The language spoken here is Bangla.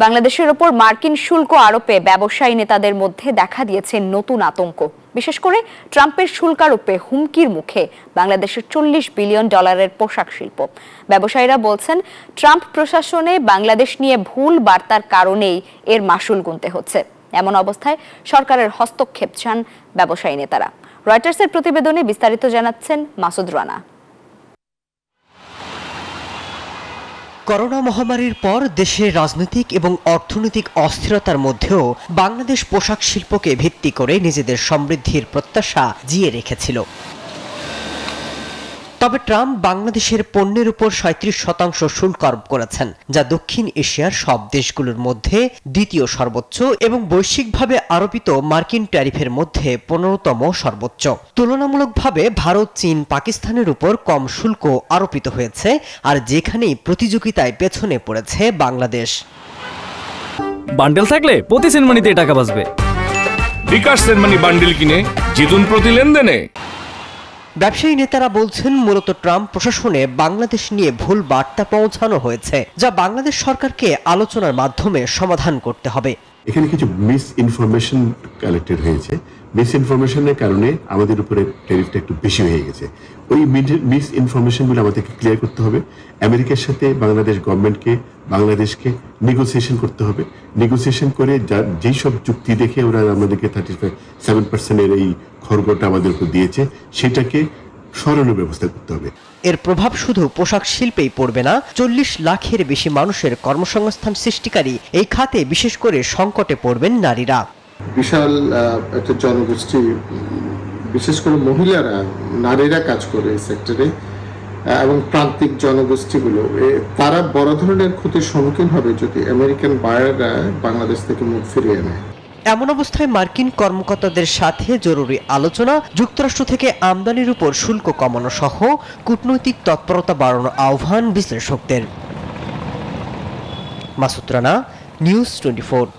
বাংলাদেশের ওপর মার্কিন শুল্ক আরোপে ব্যবসায়ী নেতাদের মধ্যে দেখা দিয়েছে নতুন আতঙ্ক। বিশেষ করে ট্রাম্পের শুল্ক আরোপে হুমকির মুখে বাংলাদেশের $40 বিলিয়ন পোশাক শিল্প। ব্যবসায়ীরা বলছেন, ট্রাম্প প্রশাসনে বাংলাদেশ নিয়ে ভুল বার্তার কারণেই এর মাশুল গুনতে হচ্ছে। এমন অবস্থায় সরকারের হস্তক্ষেপ চান ব্যবসায়ী নেতারা। রয়টার্সের প্রতিবেদনে বিস্তারিত জানাচ্ছেন মাসুদ রানা। করোনা মহামারীর পর দেশের রাজনৈতিক এবং অর্থনৈতিক অস্থিরতার মধ্যেও বাংলাদেশ পোশাক শিল্পকে ভিত্তি করে নিজেদের সমৃদ্ধির প্রত্যাশা জিয়ে রেখেছিল। তবে ট্রাম্প বাংলাদেশের পণ্যের উপর ৩৭% শুল্ক আরোপ করেছেন, যা দক্ষিণ এশিয়ার সব দেশগুলোর মধ্যে দ্বিতীয় সর্বোচ্চ এবং বৈশ্বিকভাবে আরোপিত মার্কিন ট্যারিফের মধ্যে ১৫তম সর্বোচ্চ। তুলনামূলকভাবে ভারত, চীন, পাকিস্তানের উপর কম শুল্ক আরোপিত হয়েছে, আর যেখানেই প্রতিযোগিতায় পেছনে পড়েছে বাংলাদেশ। বান্ডেল থাকলে প্রতি সেনমানিতে টাকা বাঁচবে। বিকাশ সেনমানি বান্ডেল কিনে জিতুন প্রতি লেনদেনে। ব্যবসায়ী নেতারা বলছেন, মূলত ট্রাম্প প্রশাসনে বাংলাদেশ নিয়ে ভুল বার্তা পৌঁছানো হয়েছে, যা বাংলাদেশ সরকারকে আলোচনার মাধ্যমে সমাধান করতে হবে। এখানে কিছু মিস ইনফরমেশন কালেক্টেড হয়েছে। মিস ইনফরমেশনের কারণে আমাদের উপরে ট্যারিফটা একটু বেশি হয়ে গেছে। ওই মিস ইনফরমেশনগুলো আমাদেরকে ক্লিয়ার করতে হবে। আমেরিকার সাথে বাংলাদেশ গভর্নমেন্টকে, বাংলাদেশকে নেগোসিয়েশন করতে হবে। নেগোসিয়েশন করে যেই সব চুক্তি দেখে ওরা আমাদেরকে 37% এই খড়গটা আমাদের উপর দিয়েছে, সেটাকে সরানোর ব্যবস্থা করতে হবে। এর প্রভাব শুধু পোশাক শিল্পেই পড়বে না, ৪০ লাখের বেশি মানুষের কর্মসংস্থান সৃষ্টিকারী এই খাতে বিশেষ করে সংকটে পড়বেন নারীরা। বিশাল একটা জনগোষ্ঠী, বিশেষ করে মহিলারা, নারীরা কাজ করে এই সেক্টরে, এবং প্রান্তিক জনগোষ্ঠীগুলো, তারা বড় ধরনের ক্ষতির সম্মুখীন হবে যদি আমেরিকান বায়াররা বাংলাদেশ থেকে মুখ ফিরিয়ে নেয়। এমন অবস্থায় মার্কিন কর্মকর্তাদের সাথে জরুরি আলোচনা, যুক্তরাষ্ট্র থেকে আমদানির উপর শুল্ক কমানো সহ কূটনৈতিক তৎপরতা বাড়ানোর আহ্বান বিশ্লেষকদের। মাসুদ রানা, নিউজ 24।